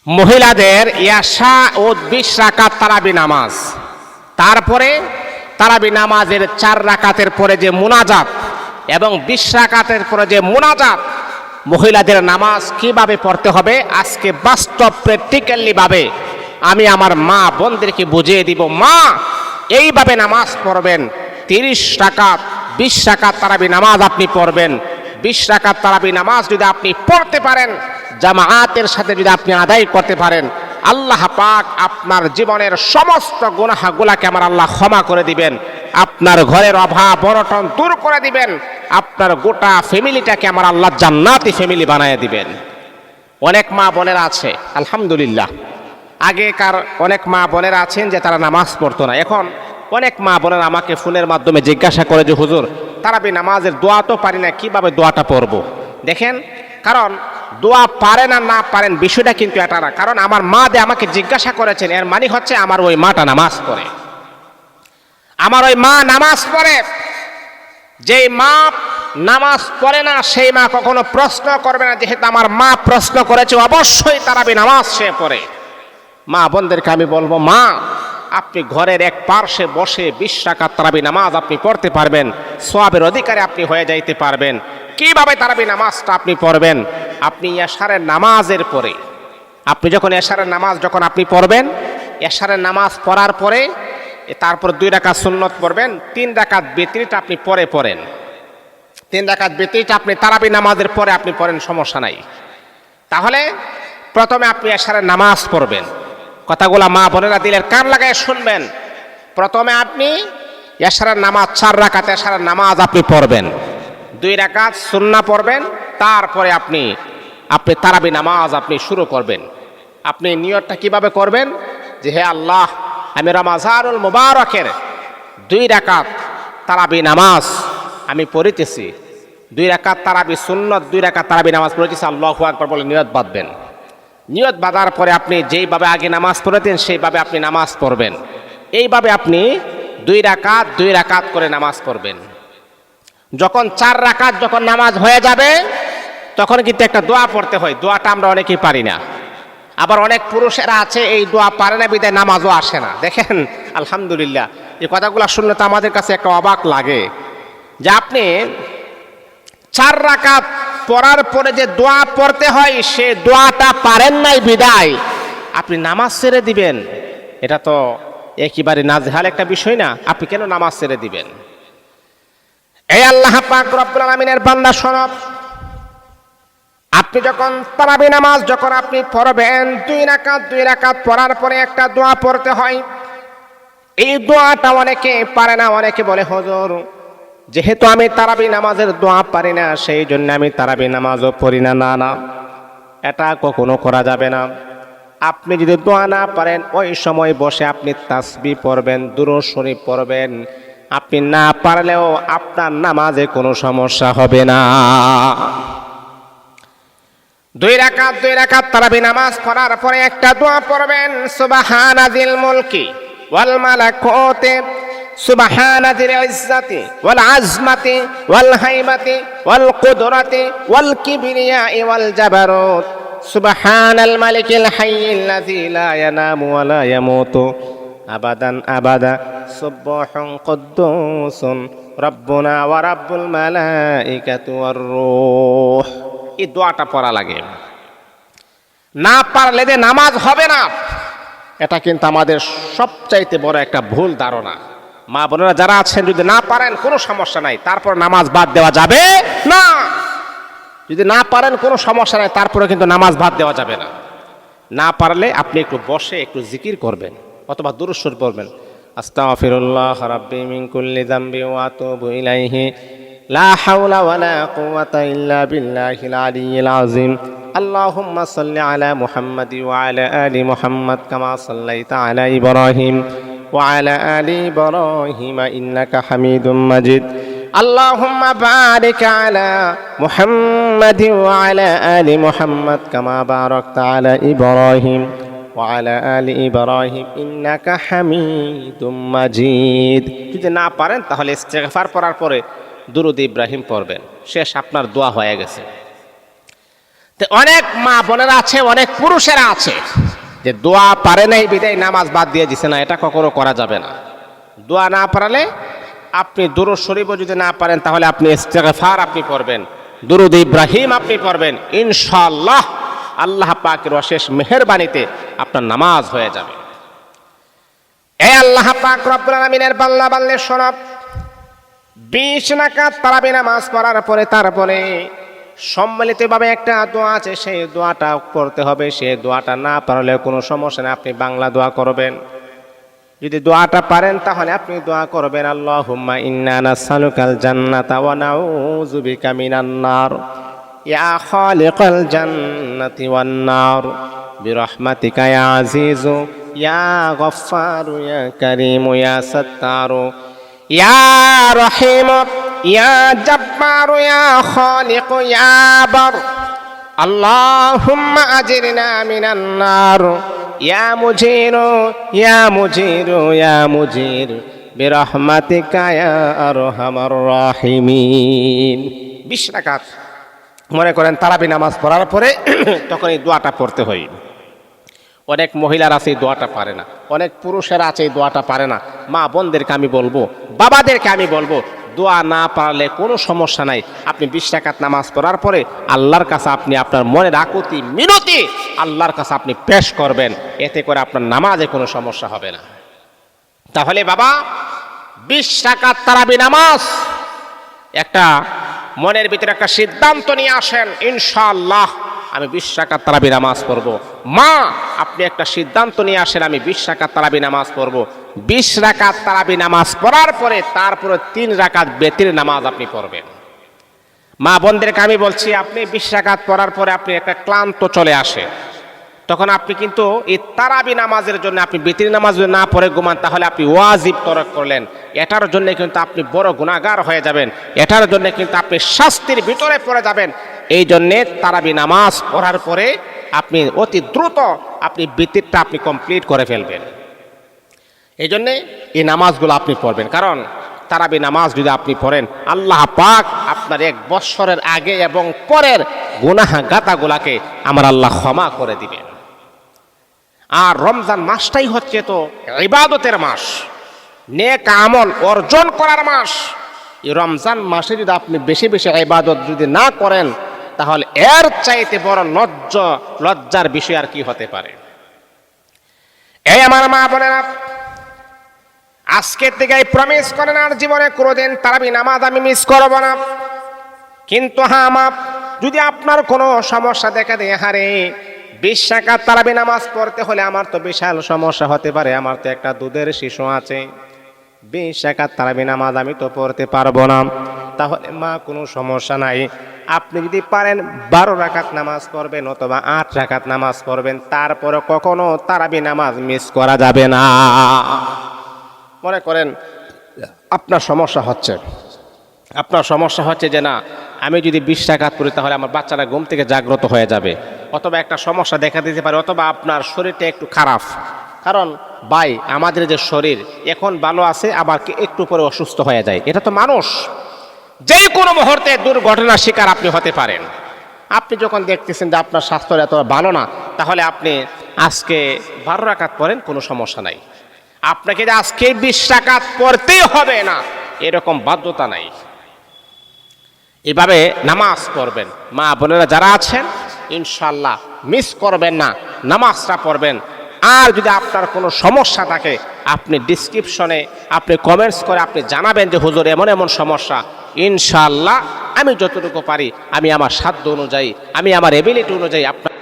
মহিলাদের ইয়াশা ও 20 রাকাত তারাবি নামাজ, তারপরে তারাবি নামাজের 4 রাকাতের পরে যে মুনাজাত এবং 20 রাকাতের পরে যে মুনাজাত, মহিলাদের নামাজ কিভাবে পড়তে হবে আজকে বাস্তব প্র্যাকটিক্যালি ভাবে আমি আমার মা বোনদেরকে বুঝিয়ে দিব। মা, এইভাবে নামাজ পড়বেন। 30 রাকাত 20 রাকাত তারাবি নামাজ আপনি পড়বেন। 20 রাকাত তারাবি নামাজ যদি আপনি পড়তে পারেন, জামাআতের সাথে যদি আপনি আদায় করতে পারেন, আল্লাহ পাক আপনার জীবনের সমস্ত গুনাহগুলোকে আমার আল্লাহ ক্ষমা করে দিবেন, আপনার ঘরের অভাব অনটন দূর করে দিবেন, আপনার গোটা ফ্যামিলিটাকে আমার আল্লাহ জান্নাতি ফ্যামিলি বানিয়ে দিবেন। অনেক মা বোনেরা আছে আলহামদুলিল্লাহ, আগেকার অনেক মা বোনেরা আছেন যে তারা নামাজ পড়তো না। এখন অনেক মা বোনেরা আমাকে ফোনের মাধ্যমে জিজ্ঞাসা করে যে হুজুর, তারাবি নামাজের দোয়া তো পারি না, কিভাবে দোয়াটা পড়বো? দেখেন, কারণ দোয়া পারেন আর না পারেন বিষয়টা কিন্তু এটা না। কারণ আমার মা আমাকে জিজ্ঞাসা করেছেন, এর মানে হচ্ছে আমার ওই মাটা নামাজ পড়ে, আমার ওই মা নামাজ পড়ে। যেই মা নামাজ পড়ে না সেই মা কখনো প্রশ্ন করবে না। যেহেতু আমার মা প্রশ্ন করেছে, অবশ্যই তারাবি নামাজ সে পড়ে। মা বোনদেরকে আমি বলবো, মা আপনি ঘরের এক পার্শ্বে বসে 20 রাকাত তারাবি নামাজ আপনি পড়তে পারবেন, সওয়াবের অধিকারী আপনি হয়ে যাইতে পারবেন। কিভাবে তারাবি নামাজটা আপনি পড়বেন? আপনি এশারের নামাজের পরে, আপনি যখন এশারের নামাজ যখন আপনি পড়বেন, এশারের নামাজ পড়ার পরে তারপর 2 রাকাত সুন্নত পড়বেন, 3 রাকাত বিতরিটা আপনি পরে পড়েন। 3 রাকাত বিতরিটা আপনি তারাবি নামাজের পরে আপনি পড়েন, সমস্যা নাই। তাহলে প্রথমে আপনি এশারের নামাজ পড়বেন। কথাগুলা মা বোনেরা দিলের কান লাগায় শুনবেন। প্রথমে আপনি এশারের নামাজ 4 রাকাত এশারের নামাজ আপনি পড়বেন, 2 রাকাত সুন্নাহ পড়বেন, তারপরে আপনি তারাবি নামাজ আপনি শুরু করবেন। আপনি নিয়তটা কিভাবে করবেন? যে হে আল্লাহ, আমি রমজানুল মুবারকের 2 রাকাত তারাবি নামাজ আমি পড়িতেছি, 2 রাকাত তারাবি সুন্নত, 2 রাকাত তারাবি নামাজ পড়িতেছি, আল্লাহু আকবার বলে নিয়ত বাঁধবেন। নিয়ত বাঁধার পরে আপনি যেইভাবে আগে নামাজ পড়তেন সেইভাবে আপনি নামাজ পড়বেন। এইভাবে আপনি 2 রাকাত করে নামাজ পড়বেন। যখন 4 রাকাত যখন নামাজ হয়ে যাবে, তখন কিন্তু একটা দোয়া পড়তে হয়। দোয়াটা আমরা অনেকেই পারি না। আবার অনেক পুরুষেরা আছে এই দোয়া পারে না, বিদায় নামাজও আসে না। দেখেন আলহামদুলিল্লাহ, এই কথাগুলো শুনলে তো আমাদের কাছে একটা অবাক লাগে যে আপনি 4 রাকাত পড়ার পরে যে দোয়া পড়তে হয় সে দোয়াটা পারেন নাই বিদায় আপনি নামাজ ছেড়ে দিবেন। এটা তো একেবারে নাজেহাল একটা বিষয় না? আপনি কেন নামাজ ছেড়ে দিবেন? এই আল্লাহ পাক রব্বুল আলামিনের বান্দা শোনো, আপনি যখন তারাবি নামাজ যখন আপনি পড়বেন, 2 রাকাত পড়ার পরে একটা দোয়া পড়তে হয়। এই দোয়াটা অনেকে পারে না। অনেকে বলে হুজুর, যেহেতু আমি তারাবি নামাজের দোয়া পারি না সেই জন্য আমি তারাবি নামাজও পড়ি না। না না, এটা কখনো করা যাবে না। আপনি যদি দোয়া না পারেন, ওই সময় বসে আপনি তাসবিহ পড়বেন, দুরূদ শরীফ পড়বেন। আপনি না পারলেও আপনার নামাজে কোনো সমস্যা হবে না। 2 রাকাত তারাবি নামাজ পড়ার পরে একটা দোয়া পড়বেন, সুবহানাজিল মুলকি ওয়াল মালাকুতি সুবহানাজিল ইজ্জাতি ওয়াল আজমাতি ওয়াল হাইবাতি ওয়াল কুদরাতি ওয়াল কিবরিয়াই ওয়াল জাবারুত সুবহানাল মালিকিল হাইয়্যিল্লাযী লা ইয়ানামু ওয়া লা ইয়ামুতু আবাদান আবাদা সুবহান কুদ্দুসুন রাব্বুনা ওয়া রাব্বুল মালাইকাতি ওয়ার রূহ। এই দোয়াটা পড়া লাগে। না পারলে যে নামাজ হবে না, এটা কিন্তু আমাদের সবচাইতে বড় একটা ভুল ধারণা। মা বোনেরা যারা আছেন, যদি না পারেন কোনো সমস্যা নাই, তারপর নামাজ বাদ দেওয়া যাবে না। যদি না পারেন কোনো সমস্যা নাই, তারপরে কিন্তু নামাজ বাদ দেওয়া যাবে না। না পারলে আপনি একটু বসে একটু জিকির করবেন অথবা দুরূদ শরীফ পড়বেন। আস্তাগফিরুল্লাহ রাব্বি মিন কুল্লি যামবি ওয়া আতুবু ইলাইহি লা হাওলা ওয়ালা কুওয়াতা ইল্লা বিল্লাহিল আলিয়্যিল আযীম। আল্লাহুম্মা সাল্লি আলা মুহাম্মাদি ওয়া আলা আলি মুহাম্মাদ কামা সাল্লাইতা আলা ইব্রাহিম ওয়া আলা আলি ইব্রাহিম ইন্নাকা হামিদুম মাজিদ। আল্লাহুম্মা বারিক আলা মুহাম্মাদি ওয়া আলা আলি মুহাম্মাদ কামা বারাকতা আলা ইব্রাহিম ওয়া আলা আলি ইব্রাহিম ইন্নাকা হামিদুম মাজিদ। যদি না পারেন তাহলে ইস্তেগফার পড়ার পরে দুরূদ ইব্রাহিম পড়বেন, শেষ, আপনার দোয়া হয়ে গেছে। তো অনেক মা বোনেরা আছে, অনেক পুরুষেরা আছে যে দোয়া পারে নাই বিদায় নামাজ বাদ দিয়ে দিছে না, এটা কখনো করা যাবে না। দোয়া না পারলে আপনি দুরূদ শরীফও যদি না পারেন তাহলে আপনি ইস্তিগফার আপনি পড়বেন, দুরূদ ইব্রাহিম আপনি পড়বেন, ইনশাআল্লাহ আল্লাহ পাকের অশেষ মেহেরবানিতে আপনার নামাজ হয়ে যাবে। এই আল্লাহ পাক রব্বুল আলামিনের বান্দা বান্দী শোনো, 20 রাকাত তারাবি নামাজ পড়ার পরে তারপরে সম্মিলিতভাবে একটা দোয়া আছে, সেই দোয়াটা পড়তে হবে। সেই দোয়াটা না পারলে কোনো সমস্যা নেই, আপনি বাংলা দোয়া করবেন। যদি দোয়াটা পারেন তাহলে আপনি দোয়া করবেন, আল্লাহুম্মা ইন্না নাসআলুকাল জান্নাতা ওয়া নাউযু বিকা মিনান নার ইয়া খালিকাল জান্নাতি ওয়ান নার বিরহমাতিকা ইয়া আজিজু ইয়া গফফারু ইয়া কারীমু ইয়া সাত্তারু ইয়া রহিমু ইয়া জাব্বারু ইয়া খালিকু ইয়া বার আল্লাহুম্মা আজিরনা মিনান নার ইয়া মুজিরু ইয়া মুজিরু ইয়া মুজির বিরহমাতিকা ইয়া আরহামার রাহিমিন। 20 রাকাত মনে করেন তারাবি নামাজ পড়ার পরে তখন এই দোয়াটা পড়তে হয়। অনেক মহিলারা আছে এই দোয়াটা পারে না, অনেক পুরুষেরা আছে এই দোয়াটা পারে না। মা বোনদেরকে আমি বলবো, বাবাদেরকে আমি বলবো, দোয়া না পারলে কোনো সমস্যা নাই, আপনি 20 রাকাত নামাজ পড়ার পরে আল্লাহর কাছে আপনি আপনার মনের আকুতি মিনতি আল্লাহর কাছে আপনি পেশ করবেন, এতে করে আপনার নামাজে কোনো সমস্যা হবে না। তাহলে বাবা 20 রাকাত তারাবি নামাজ একটা মনের ভিতরে একটা সিদ্ধান্ত নিয়ে আসেন, ইনশাআল্লাহ আমি 20 রাকাত তারাবি নামাজ পড়ব। মা আপনি একটা সিদ্ধান্ত নিয়ে আসেন, আমি 20 রাকাত তারাবি নামাজ পড়ব। 20 রাকাত তারাবি নামাজ পড়ার পরে তারপরে 3 রাকাত বেতির নামাজ আপনি পড়বেন। মা বোনদেরকে আমি বলছি, আপনি 20 রাকাত পড়ার পরে আপনি একটা ক্লান্ত চলে আসে, তখন আপনি কিন্তু এই তারাবি নামাজের জন্য আপনি বেতির নামাজ না পড়ে ঘুমান, তাহলে আপনি ওয়াজিব তরক করলেন। এটার জন্য কিন্তু আপনি বড় গুনাহগার হয়ে যাবেন, এটার জন্য কিন্তু আপনি শাস্তির ভিতরে পড়ে যাবেন। এই জন্যে তারাবি নামাজ পড়ার পরে আপনি অতি দ্রুত আপনি বেতিরটা আপনি কমপ্লিট করে ফেলবেন। এই জন্যে এই নামাজগুলো আপনি পড়বেন, কারণ তারাবি নামাজ যদি আপনি পড়েন আল্লাহ পাক আপনার 1 বৎসরের আগে এবং পরের গুনাহ গাতাগুলাকে আমার আল্লাহ ক্ষমা করে দিবেন। আর রমজান মাসটাই হচ্ছে তো ইবাদতের মাস, নেক আমল অর্জন করার মাস। এই রমজান মাসে যদি আপনি বেশি বেশি ইবাদত যদি না করেন তাহলে এর চাইতে বড় লজ্জার বিষয় আর কি হতে পারে। এই আমার মা বোনেরা, আজকে থেকে প্রমিস করেন আর জীবনে কোনোদিন তারাবি নামাজ আমি মিস করব না। কিন্তু হ্যাঁ মা, যদি আপনার কোনো সমস্যা দেখা দেয়, হারে 20 রাকাত তারাবি নামাজ পড়তে হলে আমার তো বিশাল সমস্যা হতে পারে, আমার তো একটা দুধের শিশু আছে, 20 রাকাত তারাবি নামাজ আমি তো পড়তে পারবো না। তাহলে মা কোনো সমস্যা নাই, আপনি যদি পারেন 12 রাকাত নামাজ পড়বেন অথবা 8 রাকাত নামাজ পড়বেন, তারপরে কখনো তারাবি নামাজ মিস করা যাবে না। মনে করেন আপনার সমস্যা হচ্ছে যে না, আমি যদি 20 রাকাত পড়ি তাহলে আমার বাচ্চারা ঘুম থেকে জাগ্রত হয়ে যাবে, অথবা একটা সমস্যা দেখা দিতে পারে, অথবা আপনার শরীরটা একটু খারাপ। কারণ ভাই, আমাদের যে শরীর এখন ভালো আছে আবার একটু পরে অসুস্থ হয়ে যায়, এটা তো মানুষ, যে কোনো মুহূর্তে দুর্ঘটনার শিকার আপনি হতে পারেন। আপনি যখন দেখতেছেন যে আপনার স্বাস্থ্য এত ভালো না, তাহলে আপনি আজকে 12 রাকাত পড়েন, কোনো সমস্যা নাই। আপনাকে যে আজকে 20 রাকাত পড়তেই হবে না এরকম বাধ্যতা নাই। এভাবে নামাজ পড়বেন। মা বোনেরা যারা আছেন ইনশাআল্লাহ মিস করবেন না, নামাজটা পড়বেন। আর যদি আপনার কোনো সমস্যা থাকে আপনি ডিসক্রিপশনে আপনি কমেন্টস করে আপনি জানাবেন যে হুজুর এমন এমন সমস্যা, ইনশাআল্লাহ আমি যতটুকু পারি আমি আমার সাধ্য অনুযায়ী, আমি আমার এবিলিটি অনুযায়ী আপনার